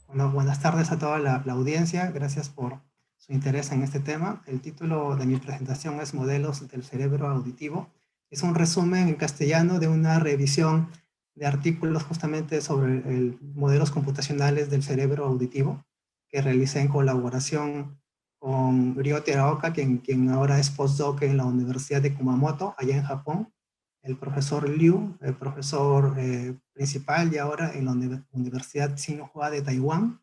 Bueno, buenas tardes a toda la audiencia. Gracias por su interés en este tema. El título de mi presentación es Modelos del cerebro auditivo. Es un resumen en castellano de una revisión de artículos justamente sobre modelos computacionales del cerebro auditivo que realicé en colaboración con Ryo Teraoka, quien ahora es postdoc en la Universidad de Kumamoto, allá en Japón, el profesor Liu, el profesor principal y ahora en la Universidad Tsinghua de Taiwán,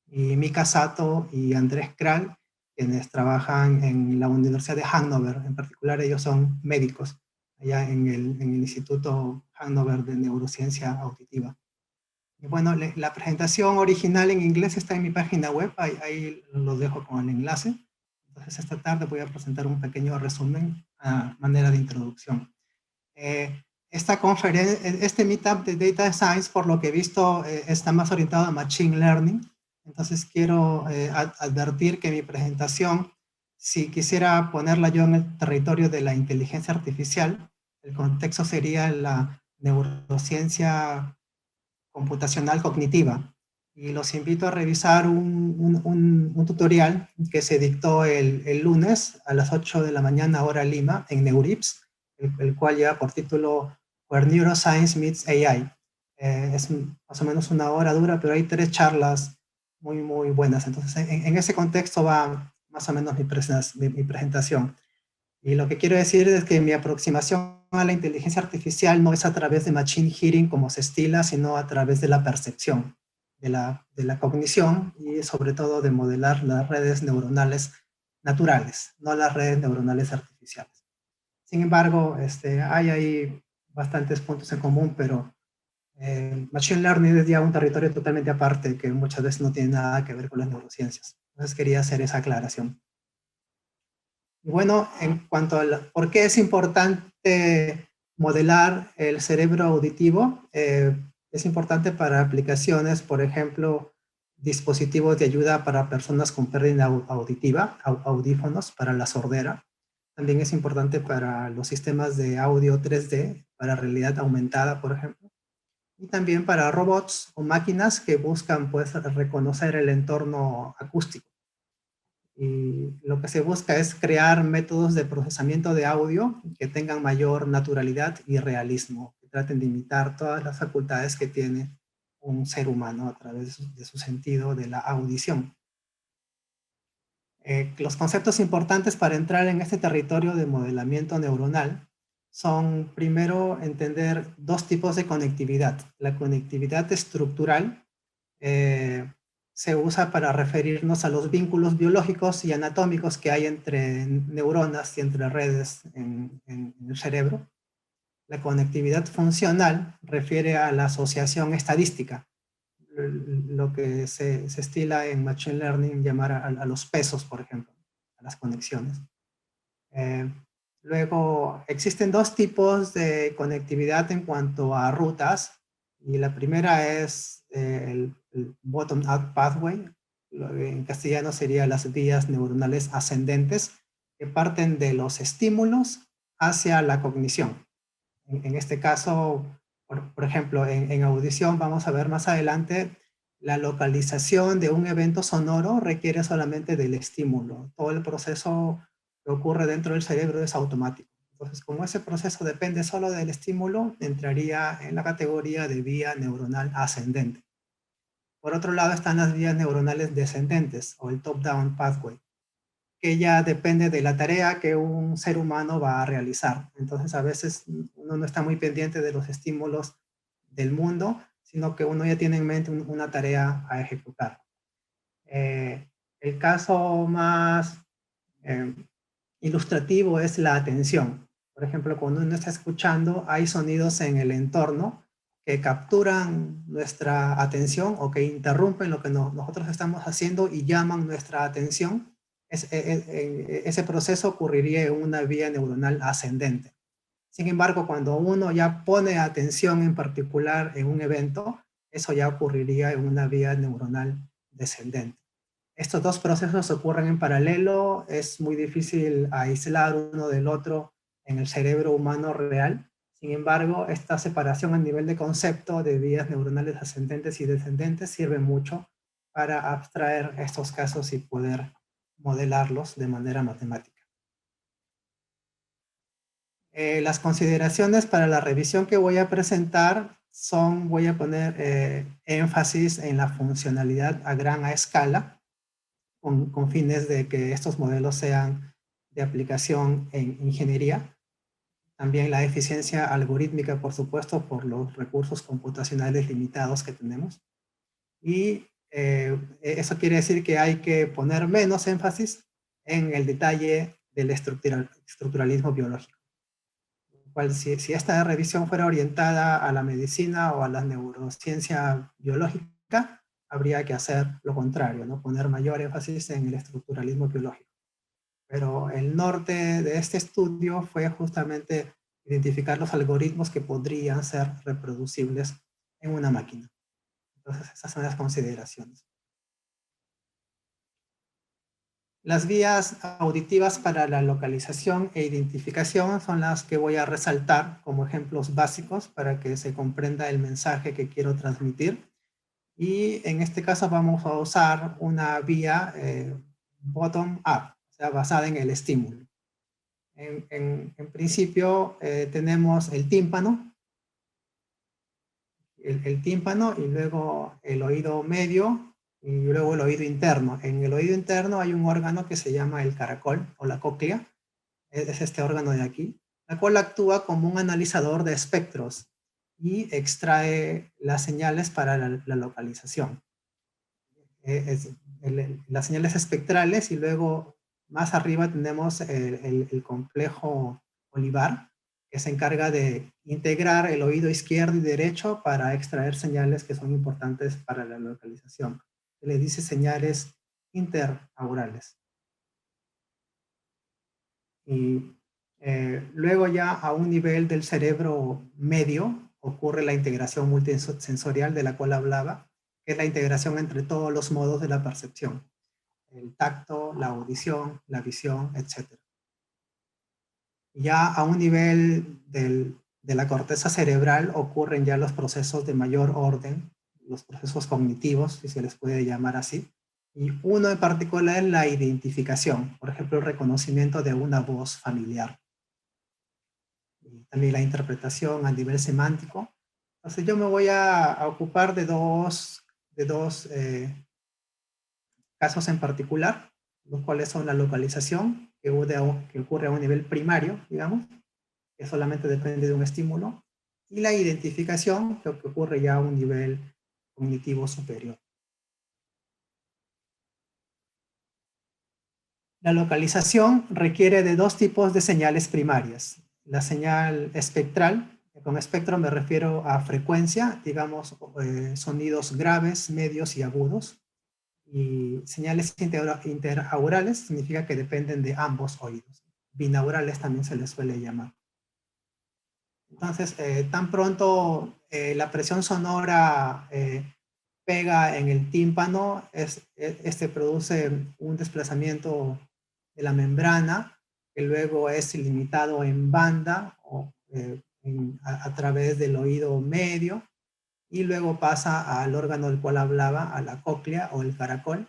y Mika Sato y Andrés Kral, quienes trabajan en la Universidad de Hannover. En particular, ellos son médicos allá en el Instituto Hannover de Neurociencia Auditiva. Y bueno, la presentación original en inglés está en mi página web, ahí lo dejo con el enlace. Entonces, esta tarde voy a presentar un pequeño resumen a manera de introducción. Esta conferencia, este meetup de Data Science, por lo que he visto, está más orientado a Machine Learning. Entonces quiero advertir que mi presentación, si quisiera ponerla yo en el territorio de la inteligencia artificial, el contexto sería la neurociencia computacional cognitiva. Y los invito a revisar un tutorial que se dictó el lunes a las 8 de la mañana hora Lima en Neurips, el cual lleva por título Where Neuroscience Meets AI. Es más o menos una hora dura, pero hay 3 charlas muy, muy buenas. Entonces, en ese contexto va más o menos mi presentación. Y lo que quiero decir es que mi aproximación a la inteligencia artificial no es a través de machine hearing como se estila, sino a través de la percepción, de la cognición y sobre todo de modelar las redes neuronales naturales, no las redes neuronales artificiales. Sin embargo, hay ahí bastantes puntos en común, pero Machine Learning es ya un territorio totalmente aparte que muchas veces no tiene nada que ver con las neurociencias. Entonces quería hacer esa aclaración. Y bueno, en cuanto a por qué es importante modelar el cerebro auditivo, es importante para aplicaciones, por ejemplo, dispositivos de ayuda para personas con pérdida auditiva, audífonos para la sordera. También es importante para los sistemas de audio 3D, para realidad aumentada, por ejemplo. Y también para robots o máquinas que buscan pues, reconocer el entorno acústico. Y lo que se busca es crear métodos de procesamiento de audio que tengan mayor naturalidad y realismo, que traten de imitar todas las facultades que tiene un ser humano a través de su sentido de la audición. Los conceptos importantes para entrar en este territorio de modelamiento neuronal son, primero, entender 2 tipos de conectividad. La conectividad estructural, se usa para referirnos a los vínculos biológicos y anatómicos que hay entre neuronas y entre redes en el cerebro. La conectividad funcional refiere a la asociación estadística, lo que se estila en Machine Learning llamar a los pesos, por ejemplo, a las conexiones. Luego, existen 2 tipos de conectividad en cuanto a rutas, y la primera es el bottom-up pathway, en castellano sería las vías neuronales ascendentes, que parten de los estímulos hacia la cognición. En este caso, por ejemplo, en audición vamos a ver más adelante, la localización de un evento sonoro requiere solamente del estímulo. Todo el proceso que ocurre dentro del cerebro es automático. Entonces, como ese proceso depende solo del estímulo, entraría en la categoría de vía neuronal ascendente. Por otro lado están las vías neuronales descendentes, o el top-down pathway, que ya depende de la tarea que un ser humano va a realizar. Entonces, a veces uno no está muy pendiente de los estímulos del mundo, sino que uno ya tiene en mente una tarea a ejecutar. El caso más ilustrativo es la atención. Por ejemplo, cuando uno está escuchando, hay sonidos en el entorno que capturan nuestra atención o que interrumpen lo que nosotros estamos haciendo y llaman nuestra atención. Ese proceso ocurriría en una vía neuronal ascendente. Sin embargo, cuando uno ya pone atención en particular en un evento, eso ya ocurriría en una vía neuronal descendente. Estos 2 procesos ocurren en paralelo, es muy difícil aislar uno del otro en el cerebro humano real. Sin embargo, esta separación a nivel de concepto de vías neuronales ascendentes y descendentes sirve mucho para abstraer estos casos y poder modelarlos de manera matemática. Las consideraciones para la revisión que voy a presentar son, voy a poner énfasis en la funcionalidad a gran escala, con fines de que estos modelos sean de aplicación en ingeniería. También la eficiencia algorítmica, por supuesto, por los recursos computacionales limitados que tenemos. Y eso quiere decir que hay que poner menos énfasis en el detalle del estructuralismo biológico. Si esta revisión fuera orientada a la medicina o a la neurociencia biológica, habría que hacer lo contrario, ¿no? Poner mayor énfasis en el estructuralismo biológico. Pero el norte de este estudio fue justamente identificar los algoritmos que podrían ser reproducibles en una máquina. Entonces, esas son las consideraciones. Las vías auditivas para la localización e identificación son las que voy a resaltar como ejemplos básicos para que se comprenda el mensaje que quiero transmitir. Y en este caso vamos a usar una vía bottom-up, o sea, basada en el estímulo. En principio tenemos el tímpano, el tímpano y luego el oído medio y luego el oído interno. En el oído interno hay un órgano que se llama el caracol o la cóclea, es este órgano de aquí, la cual actúa como un analizador de espectros y extrae las señales para la localización. Las señales espectrales y luego más arriba tenemos el complejo olivar, que se encarga de integrar el oído izquierdo y derecho para extraer señales que son importantes para la localización. Se le dice señales interaurales. Y luego ya a un nivel del cerebro medio ocurre la integración multisensorial de la cual hablaba, que es la integración entre todos los modos de la percepción. El tacto, la audición, la visión, etc. Ya a un nivel de la corteza cerebral ocurren ya los procesos de mayor orden, los procesos cognitivos, si se les puede llamar así, y uno en particular es la identificación, por ejemplo, el reconocimiento de una voz familiar. Y también la interpretación a nivel semántico. Entonces yo me voy a ocupar de dos casos en particular, los cuales son la localización, que ocurre a un nivel primario, digamos, que solamente depende de un estímulo, y la identificación, que ocurre ya a un nivel cognitivo superior. La localización requiere de dos tipos de señales primarias. La señal espectral, con espectro me refiero a frecuencia, digamos, sonidos graves, medios y agudos. Y señales interaurales significa que dependen de ambos oídos. Binaurales también se les suele llamar. Entonces, tan pronto la presión sonora pega en el tímpano, este produce un desplazamiento de la membrana, que luego es limitado en banda o a través del oído medio, y luego pasa al órgano del cual hablaba, a la cóclea o el caracol,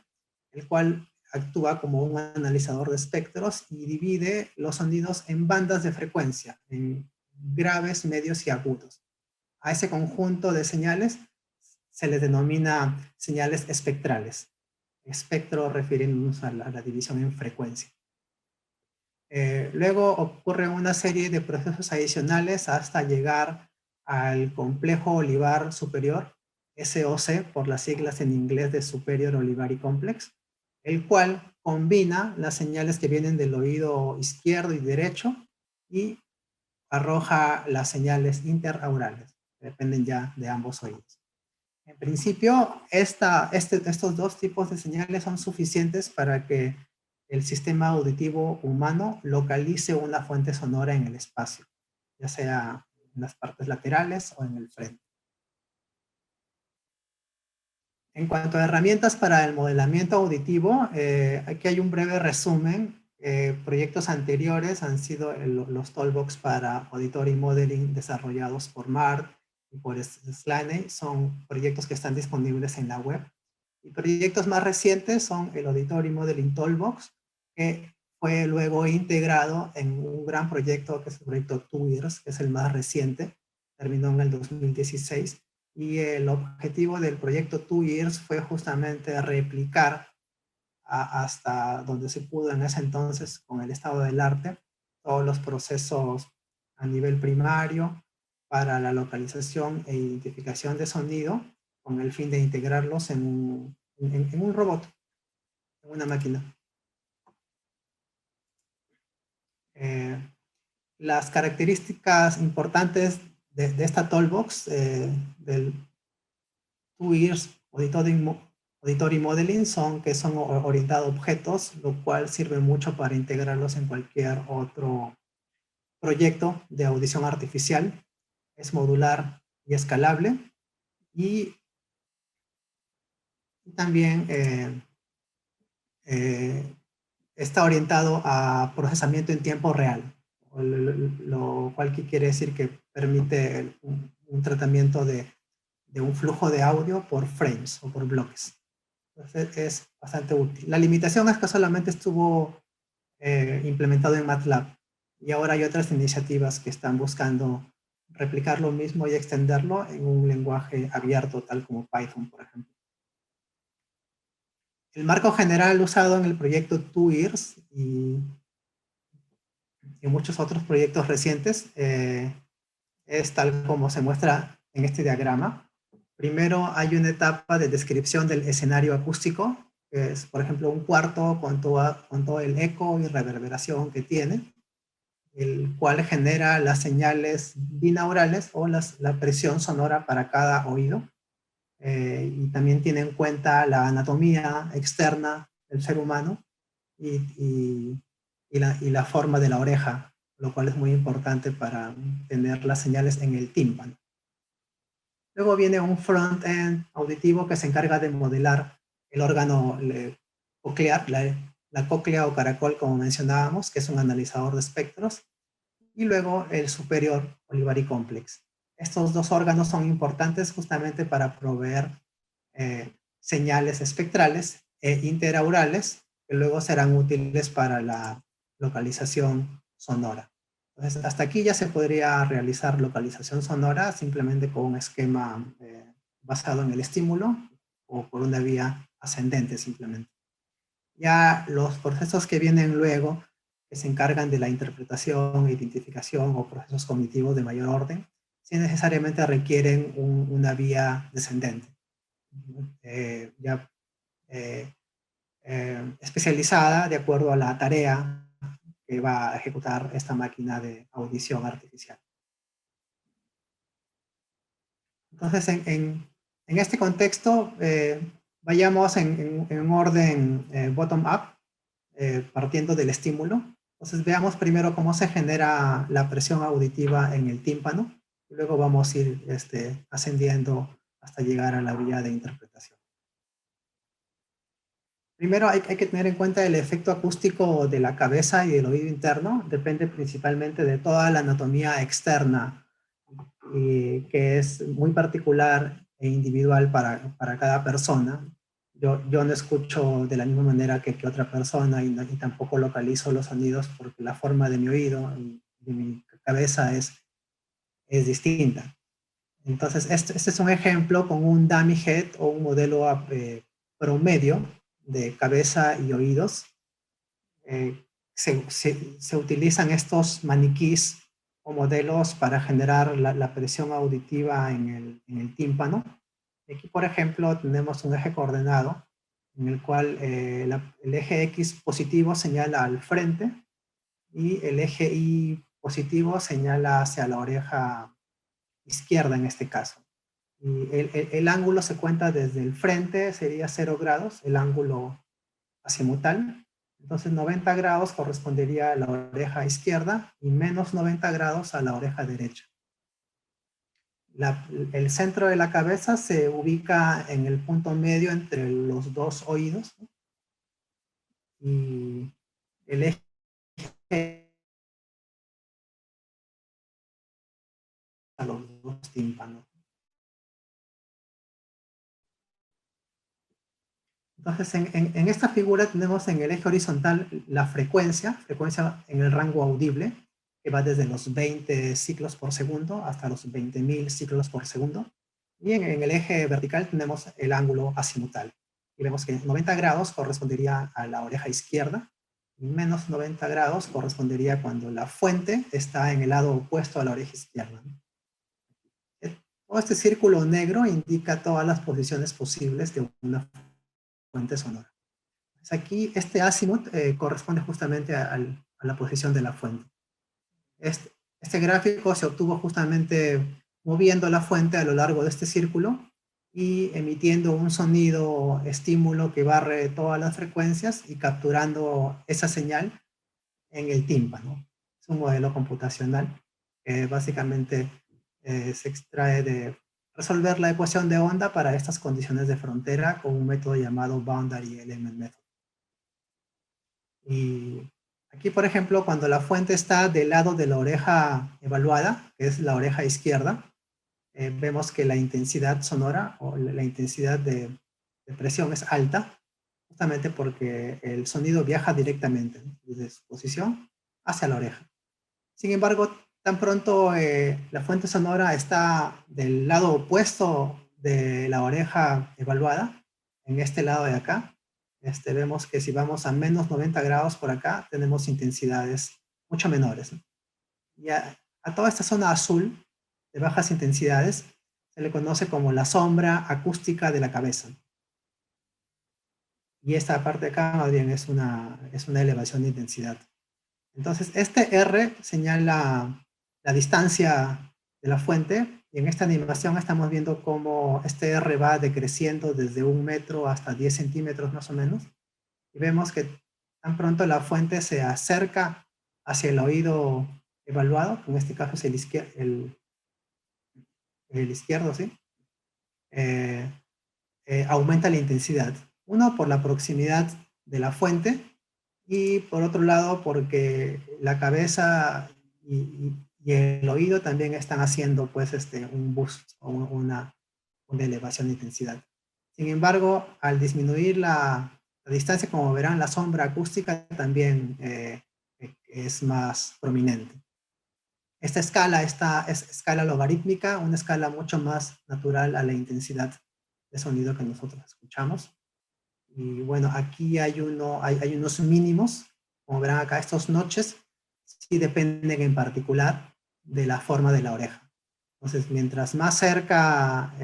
el cual actúa como un analizador de espectros y divide los sonidos en bandas de frecuencia, en graves, medios y agudos. A ese conjunto de señales se les denomina señales espectrales. Espectro refiriéndonos a la división en frecuencia. Luego ocurre una serie de procesos adicionales hasta llegar al complejo olivar superior, SOC, por las siglas en inglés de Superior Olivary Complex, el cual combina las señales que vienen del oído izquierdo y derecho y arroja las señales interaurales, que dependen ya de ambos oídos. En principio, estos dos tipos de señales son suficientes para que el sistema auditivo humano localice una fuente sonora en el espacio, ya sea en las partes laterales o en el frente. En cuanto a herramientas para el modelamiento auditivo, aquí hay un breve resumen. Proyectos anteriores han sido los toolbox para auditory modeling desarrollados por MART y por Slaney. Son proyectos que están disponibles en la web Y proyectos más recientes son el Auditory Modeling Toolbox, que fue luego integrado en un gran proyecto que es el proyecto 2Years, que es el más reciente, terminó en el 2016, y el objetivo del proyecto 2Years fue justamente replicar hasta donde se pudo en ese entonces con el estado del arte, todos los procesos a nivel primario para la localización e identificación de sonido con el fin de integrarlos en un robot, en una máquina. Las características importantes de esta Toolbox, del 2Years Auditory Modeling, son que son orientados a objetos, lo cual sirve mucho para integrarlos en cualquier otro proyecto de audición artificial. Es modular y escalable, y también está orientado a procesamiento en tiempo real, lo cual quiere decir que permite un tratamiento de un flujo de audio por frames o por bloques. Entonces es bastante útil. La limitación es que solamente estuvo implementado en MATLAB, y ahora hay otras iniciativas que están buscando replicar lo mismo y extenderlo en un lenguaje abierto, tal como Python, por ejemplo. El marco general usado en el proyecto 2Years y muchos otros proyectos recientes es tal como se muestra en este diagrama. Primero hay una etapa de descripción del escenario acústico, que es, por ejemplo, un cuarto con todo el eco y reverberación que tiene, el cual genera las señales binaurales o la presión sonora para cada oído. Y también tiene en cuenta la anatomía externa del ser humano y la forma de la oreja, lo cual es muy importante para tener las señales en el tímpano. Luego viene un front-end auditivo que se encarga de modelar el órgano coclear, la cóclea o caracol, como mencionábamos, que es un analizador de espectros, y luego el superior Olivary Complex. Estos dos órganos son importantes justamente para proveer señales espectrales e interaurales que luego serán útiles para la localización sonora. Entonces, hasta aquí ya se podría realizar localización sonora simplemente con un esquema basado en el estímulo o por una vía ascendente simplemente. Ya los procesos que vienen luego, que se encargan de la interpretación, identificación o procesos cognitivos de mayor orden, sí necesariamente requieren una vía descendente, ya especializada de acuerdo a la tarea que va a ejecutar esta máquina de audición artificial. Entonces, en este contexto, vayamos en un orden bottom-up, partiendo del estímulo. Entonces, veamos primero cómo se genera la presión auditiva en el tímpano, y luego vamos a ir ascendiendo hasta llegar a la vía de interpretación. Primero hay que tener en cuenta el efecto acústico de la cabeza y del oído interno. Depende principalmente de toda la anatomía externa, que es muy particular e individual para cada persona. Yo no escucho de la misma manera que otra persona, y tampoco localizo los sonidos porque la forma de mi oído y de mi cabeza es distinta. Entonces, este es un ejemplo con un dummy head o un modelo promedio de cabeza y oídos. Se utilizan estos maniquís o modelos para generar la presión auditiva en el tímpano. Aquí, por ejemplo, tenemos un eje coordenado en el cual el eje X positivo señala al frente y el eje Y positivo señala hacia la oreja izquierda en este caso. Y el ángulo se cuenta desde el frente, sería 0 grados, el ángulo azimutal. Entonces 90 grados correspondería a la oreja izquierda y menos 90 grados a la oreja derecha. El centro de la cabeza se ubica en el punto medio entre los dos oídos, ¿no? Y el eje a los dos tímpanos. Entonces, en esta figura tenemos en el eje horizontal la frecuencia en el rango audible, que va desde los 20 ciclos por segundo hasta los 20.000 ciclos por segundo. Y en el eje vertical tenemos el ángulo azimutal. Y vemos que 90 grados correspondería a la oreja izquierda, y menos 90 grados correspondería cuando la fuente está en el lado opuesto a la oreja izquierda. Todo este círculo negro indica todas las posiciones posibles de una fuente sonora. Pues aquí este azimut corresponde justamente a la posición de la fuente. Este gráfico se obtuvo justamente moviendo la fuente a lo largo de este círculo y emitiendo un sonido estímulo que barre todas las frecuencias y capturando esa señal en el tímpano. Es un modelo computacional que básicamente se extrae de resolver la ecuación de onda para estas condiciones de frontera con un método llamado Boundary Element Method. Y aquí, por ejemplo, cuando la fuente está del lado de la oreja evaluada, que es la oreja izquierda, vemos que la intensidad sonora o la intensidad de presión es alta, justamente porque el sonido viaja directamente, ¿no?, desde su posición hacia la oreja. Sin embargo, tan pronto la fuente sonora está del lado opuesto de la oreja evaluada, en este lado de acá, vemos que si vamos a menos 90 grados por acá, tenemos intensidades mucho menores, ¿no? Y a toda esta zona azul de bajas intensidades se le conoce como la sombra acústica de la cabeza. Y esta parte de acá más bien es una elevación de intensidad. Entonces, este R señala la distancia de la fuente, y en esta animación estamos viendo cómo este R va decreciendo desde 1 metro hasta 10 centímetros más o menos, y vemos que tan pronto la fuente se acerca hacia el oído evaluado, que en este caso es el izquierdo, ¿sí? Aumenta la intensidad. Uno, por la proximidad de la fuente, y por otro lado, porque la cabeza y el oído también están haciendo pues un boost o una elevación de intensidad. Sin embargo, al disminuir la distancia, como verán, la sombra acústica también es más prominente. Esta escala es escala logarítmica, una escala mucho más natural a la intensidad de sonido que nosotros escuchamos. Y bueno, aquí hay unos mínimos, como verán acá, estos notches sí dependen en particular de la forma de la oreja. Entonces, mientras más cerca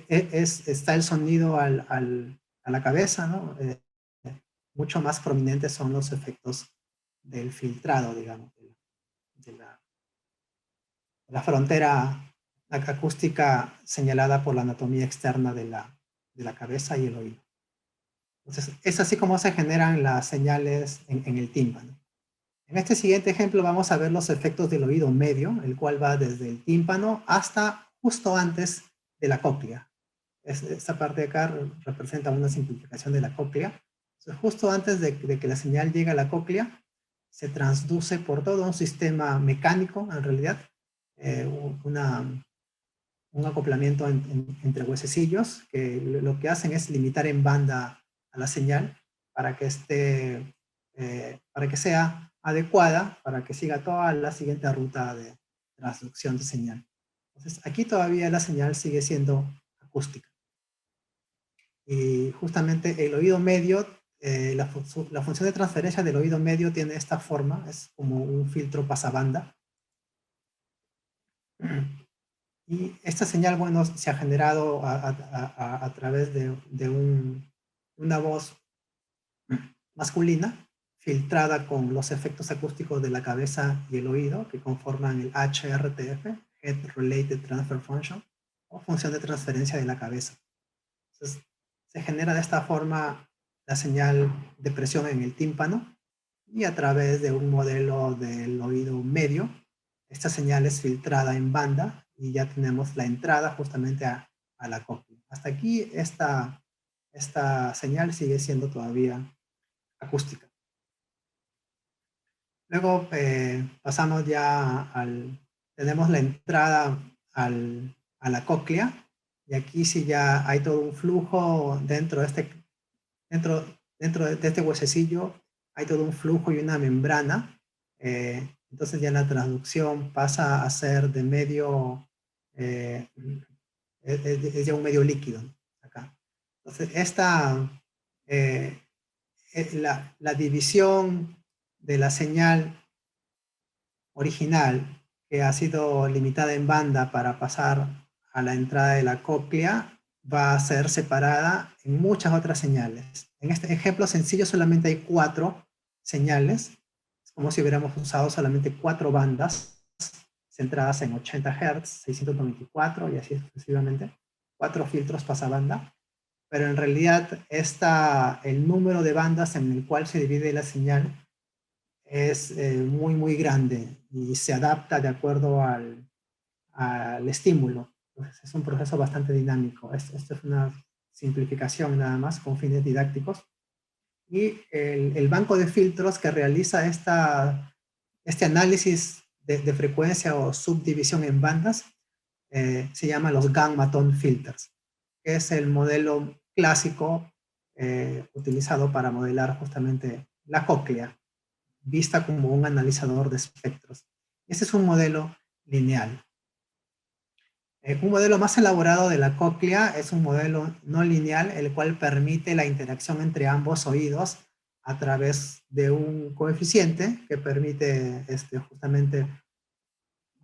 está el sonido a la cabeza, ¿no?, mucho más prominentes son los efectos del filtrado, digamos, de la frontera acústica señalada por la anatomía externa de la cabeza y el oído. Entonces, es así como se generan las señales en el tímpano. En este siguiente ejemplo vamos a ver los efectos del oído medio, el cual va desde el tímpano hasta justo antes de la cóclea. Esta parte de acá representa una simplificación de la cóclea. Entonces, justo antes de que la señal llegue a la cóclea, se transduce por todo un sistema mecánico, en realidad, un acoplamiento entre huesecillos, que lo que hacen es limitar en banda a la señal para que para que sea adecuada, para que siga toda la siguiente ruta de transducción de señal. Entonces, aquí todavía la señal sigue siendo acústica. Y justamente el oído medio, la función de transferencia del oído medio tiene esta forma, es como un filtro pasabanda. Y esta señal, bueno, se ha generado a través de una voz masculina, filtrada con los efectos acústicos de la cabeza y el oído, que conforman el HRTF, Head Related Transfer Function, o función de transferencia de la cabeza. Entonces, se genera de esta forma la señal de presión en el tímpano, y a través de un modelo del oído medio, esta señal es filtrada en banda, y ya tenemos la entrada justamente a la cóclea. Hasta aquí esta señal sigue siendo todavía acústica. Luego pasamos ya tenemos la entrada a la cóclea, y aquí sí ya hay todo un flujo dentro de dentro de este huesecillo hay todo un flujo y una membrana. Entonces ya la transducción pasa a ser de medio, es ya un medio líquido acá. Entonces la división de la señal original, que ha sido limitada en banda para pasar a la entrada de la cóclea, va a ser separada en muchas otras señales. En este ejemplo sencillo solamente hay 4 señales. Es como si hubiéramos usado solamente 4 bandas centradas en 80 Hz, 694 y así sucesivamente. 4 filtros pasabanda. Pero en realidad el número de bandas en el cual se divide la señal es muy grande y se adapta de acuerdo al estímulo. Entonces, es un proceso bastante dinámico. Esto es una simplificación nada más con fines didácticos. Y el banco de filtros que realiza este análisis de frecuencia o subdivisión en bandas se llama los Gamma-Tone filters, que es el modelo clásico utilizado para modelar justamente la cóclea, vista como un analizador de espectros. Este es un modelo lineal. Un modelo más elaborado de la cóclea es un modelo no lineal, el cual permite la interacción entre ambos oídos a través de un coeficiente que permite justamente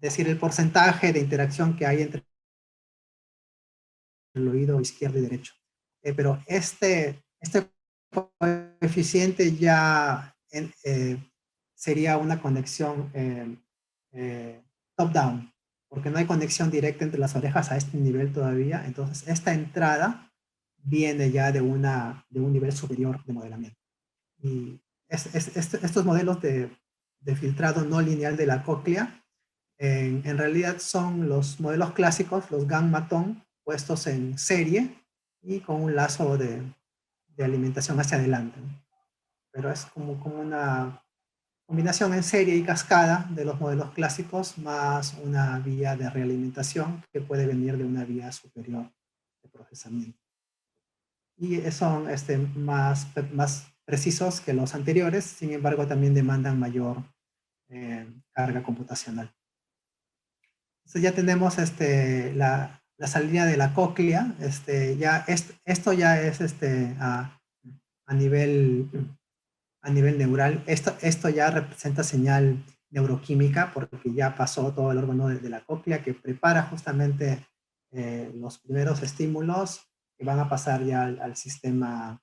decir el porcentaje de interacción que hay entre el oído izquierdo y derecho. Pero este coeficiente ya sería una conexión top-down, porque no hay conexión directa entre las orejas a este nivel todavía. Entonces, esta entrada viene ya de un nivel superior de modelamiento. Y estos modelos de filtrado no lineal de la cóclea, en realidad son los modelos clásicos, los Gamma-Tone, puestos en serie y con un lazo de alimentación hacia adelante. Pero es como una combinación en serie y cascada de los modelos clásicos más una vía de realimentación que puede venir de una vía superior de procesamiento. Y son más precisos que los anteriores, sin embargo también demandan mayor carga computacional. Entonces ya tenemos la salida de la cóclea. Esto ya es a nivel neural. Esto ya representa señal neuroquímica porque ya pasó todo el órgano de la cóclea que prepara justamente los primeros estímulos que van a pasar ya al sistema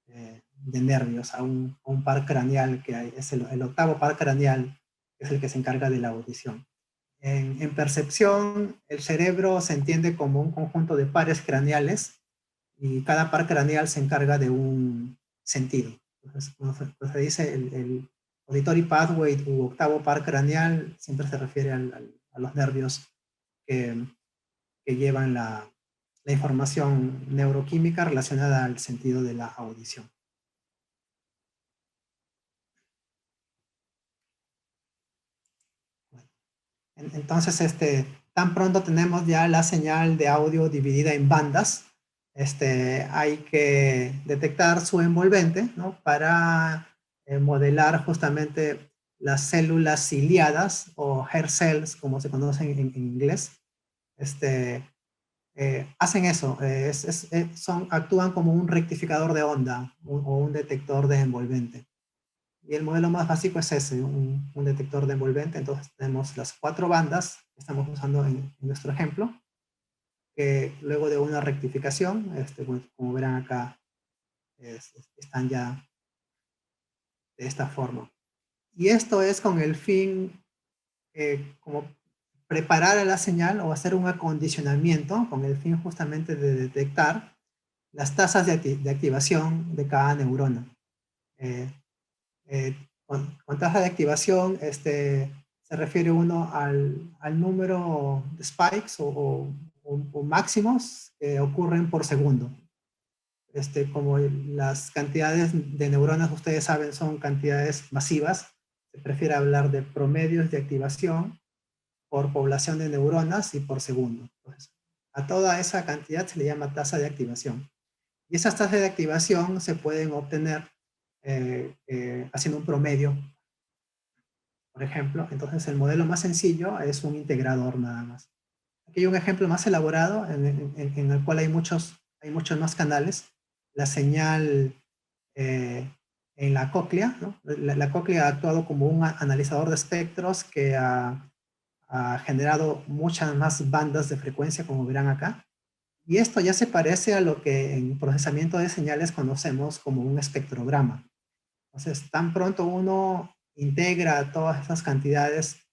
de nervios, a un par craneal que es el octavo par craneal, que es el que se encarga de la audición. En percepción, el cerebro se entiende como un conjunto de pares craneales y cada par craneal se encarga de un sentido. Entonces, cuando se dice el auditory pathway u octavo par craneal, siempre se refiere a los nervios que llevan la información neuroquímica relacionada al sentido de la audición. Entonces, tan pronto tenemos ya la señal de audio dividida en bandas, hay que detectar su envolvente, ¿no? Para modelar justamente las células ciliadas o hair cells, como se conocen en inglés. Hacen eso, actúan como un rectificador de onda o un detector de envolvente. Y el modelo más básico es ese, un detector de envolvente. Entonces tenemos las 4 bandas que estamos usando en nuestro ejemplo, que luego de una rectificación, como verán acá, están ya de esta forma. Y esto es con el fin, como preparar a la señal o hacer un acondicionamiento con el fin justamente de detectar las tasas de activación de cada neurona. Con tasa de activación se refiere uno al número de spikes o máximos que ocurren por segundo. Como las cantidades de neuronas, ustedes saben, son cantidades masivas, se prefiere hablar de promedios de activación por población de neuronas y por segundo. Entonces, a toda esa cantidad se le llama tasa de activación. Y esas tasas de activación se pueden obtener haciendo un promedio, por ejemplo. Entonces el modelo más sencillo es un integrador nada más. Aquí hay un ejemplo más elaborado en el cual hay muchos más canales. La señal en la cóclea, ¿no? La cóclea ha actuado como un analizador de espectros que ha generado muchas más bandas de frecuencia, como verán acá. Y esto ya se parece a lo que en procesamiento de señales conocemos como un espectrograma. Entonces, tan pronto uno integra todas esas cantidades,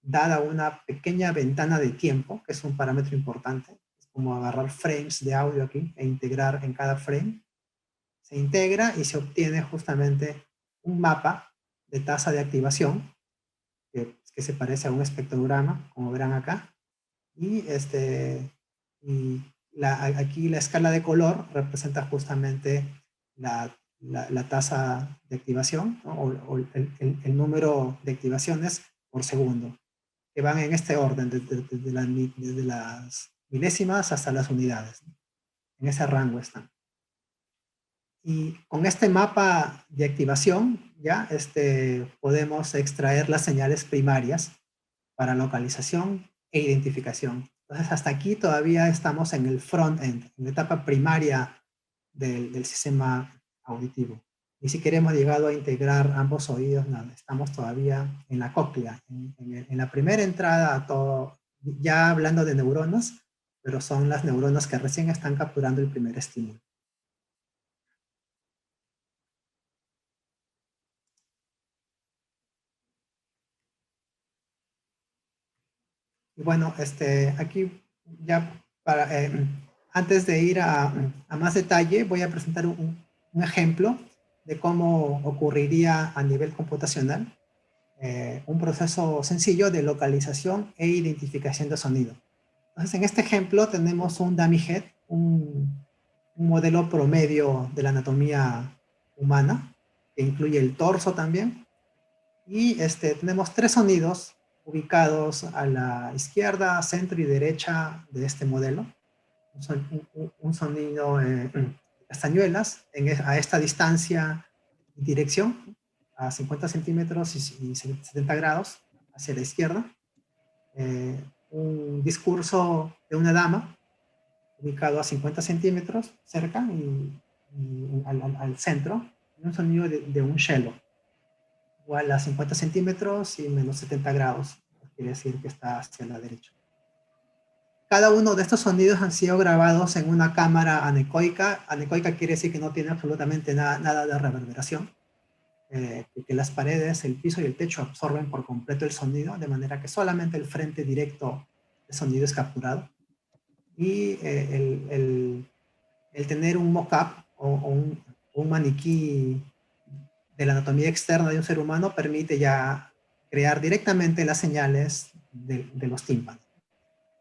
dada una pequeña ventana de tiempo, que es un parámetro importante, es como agarrar frames de audio aquí e integrar en cada frame, se integra y se obtiene justamente un mapa de tasa de activación, que se parece a un espectrograma, como verán acá, y, aquí la escala de color representa justamente la tasa de activación, ¿no? o el número de activaciones por segundo, que van en este orden, desde las milésimas hasta las unidades, ¿no? En ese rango están. Y con este mapa de activación, ya podemos extraer las señales primarias para localización e identificación. Entonces, hasta aquí todavía estamos en el front-end, en la etapa primaria del sistema auditivo. Y si queremos llegado a integrar ambos oídos, nada, estamos todavía en la cóclea, en la primera entrada a todo, ya hablando de neuronas, pero son las neuronas que recién están capturando el primer estímulo. Y bueno, aquí ya antes de ir a más detalle, voy a presentar un ejemplo de cómo ocurriría a nivel computacional un proceso sencillo de localización e identificación de sonido. Entonces, en este ejemplo tenemos un dummy head, un modelo promedio de la anatomía humana, que incluye el torso también, y tenemos tres sonidos ubicados a la izquierda, centro y derecha de este modelo. Un sonido de castañuelas a esta distancia y dirección, a 50 centímetros y 70 grados hacia la izquierda. Un discurso de una dama ubicado a 50 centímetros cerca y al centro. Y un sonido de un cello igual a 50 centímetros y menos 70 grados, quiere decir que está hacia la derecha. Cada uno de estos sonidos han sido grabados en una cámara anecoica. Anecoica quiere decir que no tiene absolutamente nada de reverberación, que las paredes, el piso y el techo absorben por completo el sonido, de manera que solamente el frente directo del sonido es capturado. Y el tener un mock-up o un maniquí de la anatomía externa de un ser humano permite ya crear directamente las señales de los tímpanos.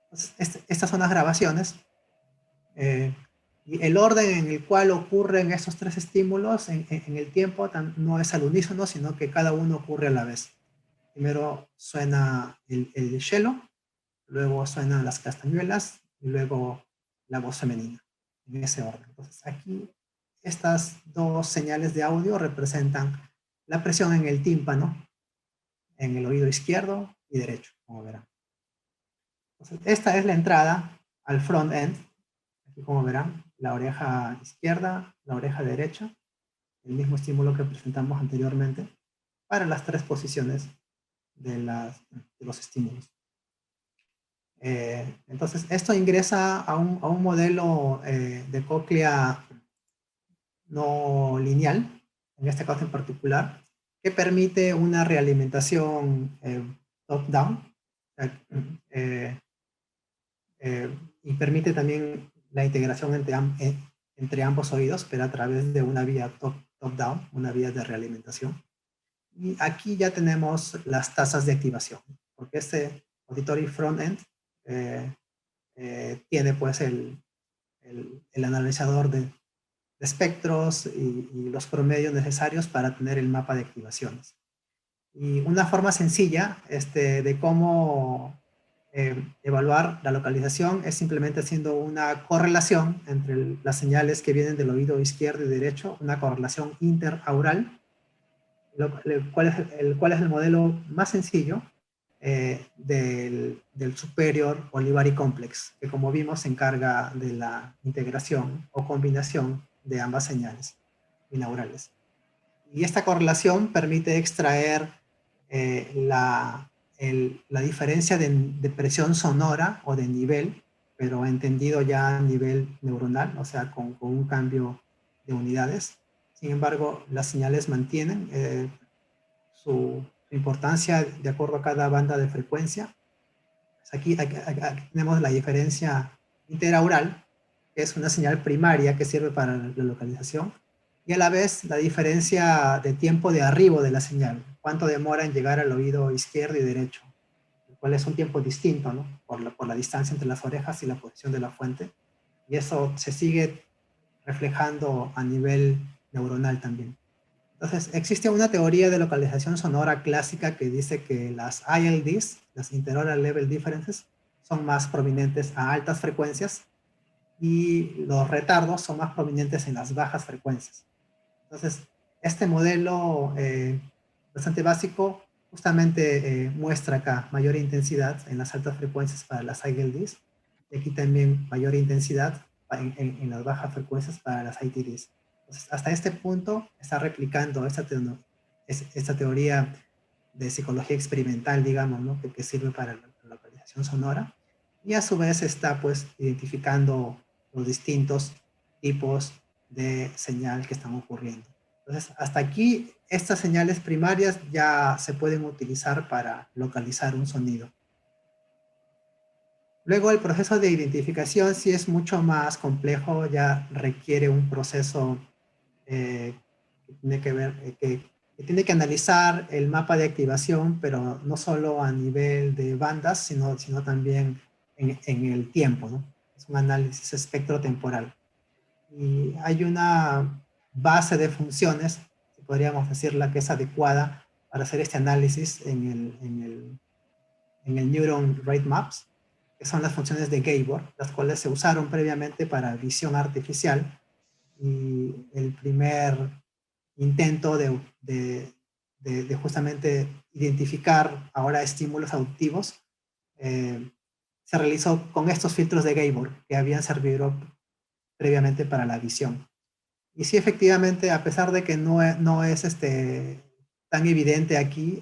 Entonces, estas son las grabaciones. Y el orden en el cual ocurren estos tres estímulos en el tiempo no es al unísono, sino que cada uno ocurre a la vez. Primero suena el cello, luego suenan las castañuelas y luego la voz femenina, en ese orden. Entonces, aquí estas dos señales de audio representan la presión en el tímpano, en el oído izquierdo y derecho, como verán. Entonces, esta es la entrada al front-end. Aquí, como verán, la oreja izquierda, la oreja derecha, el mismo estímulo que presentamos anteriormente, para las tres posiciones de los estímulos. Entonces, esto ingresa a un modelo de cóclea no lineal, en este caso en particular, que permite una realimentación top-down y permite también la integración entre ambos oídos, pero a través de una vía top-down, una vía de realimentación. Y aquí ya tenemos las tasas de activación, porque este auditory front-end tiene pues el analizador de espectros y los promedios necesarios para tener el mapa de activaciones. Y una forma sencilla de cómo evaluar la localización es simplemente haciendo una correlación entre las señales que vienen del oído izquierdo y derecho, una correlación interaural, el cual es el modelo más sencillo del Superior Olivari Complex, que como vimos se encarga de la integración o combinación de ambas señales binaurales. Y esta correlación permite extraer la diferencia de presión sonora o de nivel, pero entendido ya a nivel neuronal, o sea, con un cambio de unidades. Sin embargo, las señales mantienen su importancia de acuerdo a cada banda de frecuencia. Pues aquí tenemos la diferencia interaural, que es una señal primaria que sirve para la localización, y a la vez la diferencia de tiempo de arribo de la señal, cuánto demora en llegar al oído izquierdo y derecho, el cual es un tiempo distinto, ¿no? Por la distancia entre las orejas y la posición de la fuente, y eso se sigue reflejando a nivel neuronal también. Entonces, existe una teoría de localización sonora clásica que dice que las ILDs, las Interaural Level Differences, son más prominentes a altas frecuencias y los retardos son más prominentes en las bajas frecuencias. Entonces, este modelo bastante básico justamente muestra acá mayor intensidad en las altas frecuencias para las ILDs y aquí también mayor intensidad en las bajas frecuencias para las ITDs. Entonces, hasta este punto está replicando esta teoría de psicología experimental, digamos, ¿no? que sirve para la localización sonora, y a su vez está pues identificando los distintos tipos de señal que están ocurriendo. Entonces, hasta aquí, estas señales primarias ya se pueden utilizar para localizar un sonido. Luego, el proceso de identificación sí es mucho más complejo, ya requiere un proceso que tiene que ver, que tiene que analizar el mapa de activación, pero no solo a nivel de bandas, sino también en el tiempo, ¿no? Es un análisis espectrotemporal. Y hay una base de funciones, si podríamos decirla, que es adecuada para hacer este análisis en el Neuron Rate Maps, que son las funciones de Gabor, las cuales se usaron previamente para visión artificial, y el primer intento de justamente identificar ahora estímulos auditivos se realizó con estos filtros de Gabor que habían servido previamente para la visión. Y sí, efectivamente, a pesar de que no es tan evidente aquí,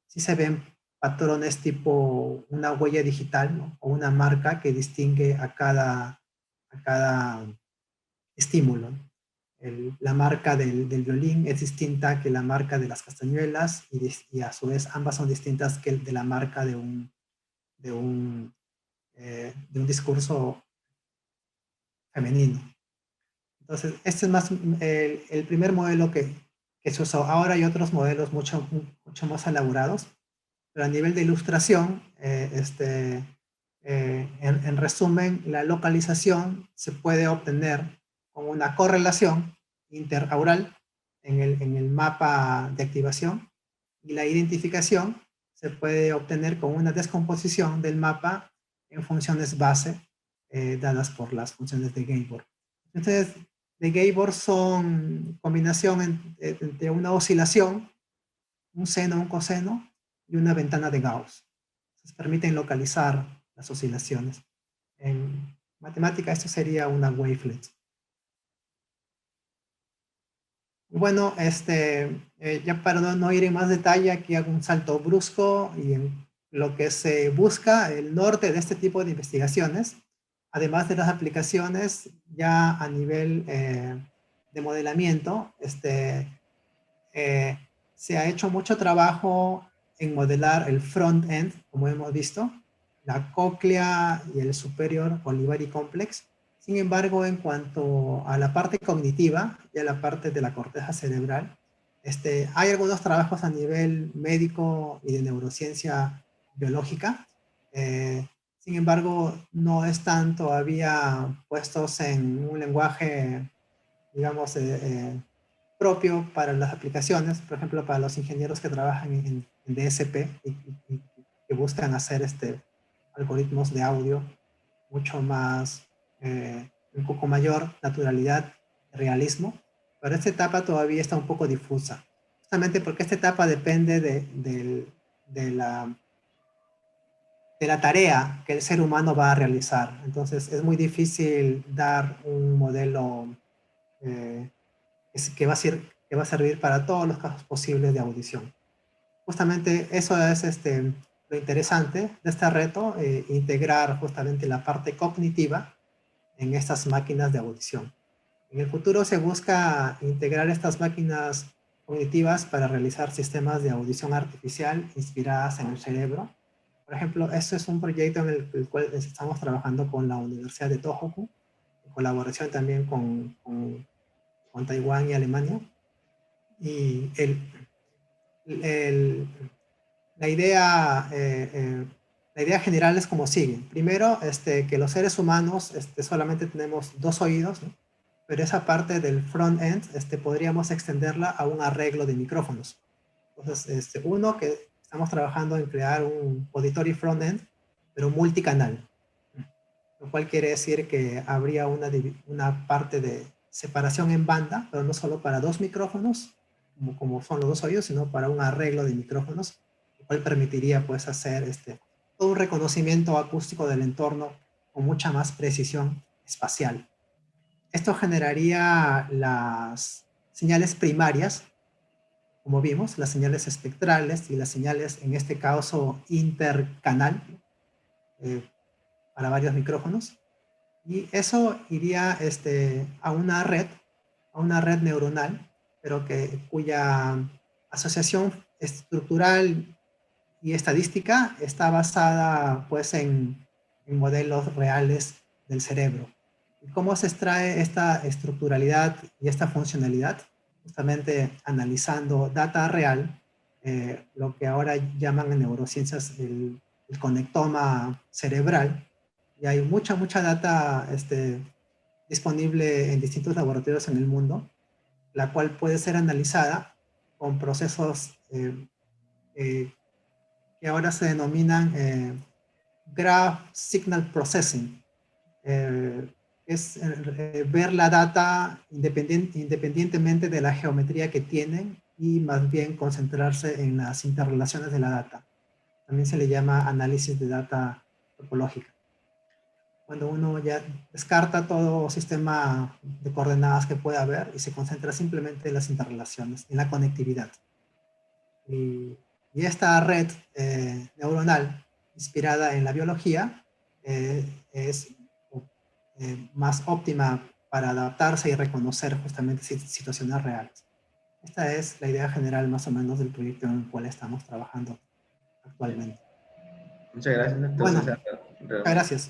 sí se ven patrones tipo una huella digital, ¿no? O una marca que distingue a cada estímulo. La marca del violín es distinta que la marca de las castañuelas y a su vez ambas son distintas que de la marca de un, de un discurso femenino. Entonces, este es más el primer modelo que se usó. Ahora hay otros modelos mucho más elaborados, pero a nivel de ilustración, en resumen, la localización se puede obtener con una correlación interaural en el mapa de activación, y la identificación se puede obtener con una descomposición del mapa en funciones base dadas por las funciones de Gabor. Entonces, de Gabor son combinación entre una oscilación, un seno, un coseno y una ventana de Gauss. Entonces, permiten localizar las oscilaciones. En matemática esto sería una wavelet. Bueno, ya para no ir en más detalle, aquí hago un salto brusco y en lo que se busca, el norte de este tipo de investigaciones, además de las aplicaciones ya a nivel de modelamiento, se ha hecho mucho trabajo en modelar el front-end, como hemos visto, la cóclea y el superior Olivari Complex. Sin embargo, en cuanto a la parte cognitiva y a la parte de la corteza cerebral, hay algunos trabajos a nivel médico y de neurociencia biológica. Sin embargo, no están todavía puestos en un lenguaje, digamos, propio para las aplicaciones, por ejemplo, para los ingenieros que trabajan en DSP y que buscan hacer algoritmos de audio mucho más, un poco mayor naturalidad, realismo, pero esta etapa todavía está un poco difusa, justamente porque esta etapa depende de la tarea que el ser humano va a realizar. Entonces es muy difícil dar un modelo eh, que va a servir para todos los casos posibles de audición. Justamente eso es lo interesante de este reto, integrar justamente la parte cognitiva en estas máquinas de audición. En el futuro se busca integrar estas máquinas cognitivas para realizar sistemas de audición artificial inspiradas en el cerebro. Por ejemplo, este es un proyecto en el cual estamos trabajando con la Universidad de Tohoku, en colaboración también con Taiwán y Alemania. Y el, la idea, la idea general es como sigue. Primero, que los seres humanos solamente tenemos dos oídos, ¿no? Pero esa parte del front-end podríamos extenderla a un arreglo de micrófonos. Entonces, uno, que estamos trabajando en crear un auditory front-end, pero multicanal, lo cual quiere decir que habría una parte de separación en banda, pero no solo para dos micrófonos, como son los dos oídos, sino para un arreglo de micrófonos, lo cual permitiría pues hacer todo un reconocimiento acústico del entorno con mucha más precisión espacial. Esto generaría las señales primarias, como vimos, las señales espectrales y las señales, en este caso, intercanal, eh, para varios micrófonos. Y eso iría a una red neuronal, pero cuya asociación estructural y estadística está basada pues en modelos reales del cerebro. ¿Y cómo se extrae esta estructuralidad y esta funcionalidad? Justamente analizando data real, lo que ahora llaman en neurociencias el conectoma cerebral, y hay mucha data disponible en distintos laboratorios en el mundo, la cual puede ser analizada con procesos que ahora se denominan Graph Signal Processing. Es ver la data independientemente de la geometría que tienen y más bien concentrarse en las interrelaciones de la data. También se le llama análisis de data topológica. Cuando uno ya descarta todo sistema de coordenadas que pueda haber y se concentra simplemente en las interrelaciones, en la conectividad. Y esta red neuronal inspirada en la biología es más óptima para adaptarse y reconocer justamente situaciones reales. Esta es la idea general más o menos del proyecto en el cual estamos trabajando actualmente. Muchas gracias. Bueno, Entonces, muchas realmente gracias.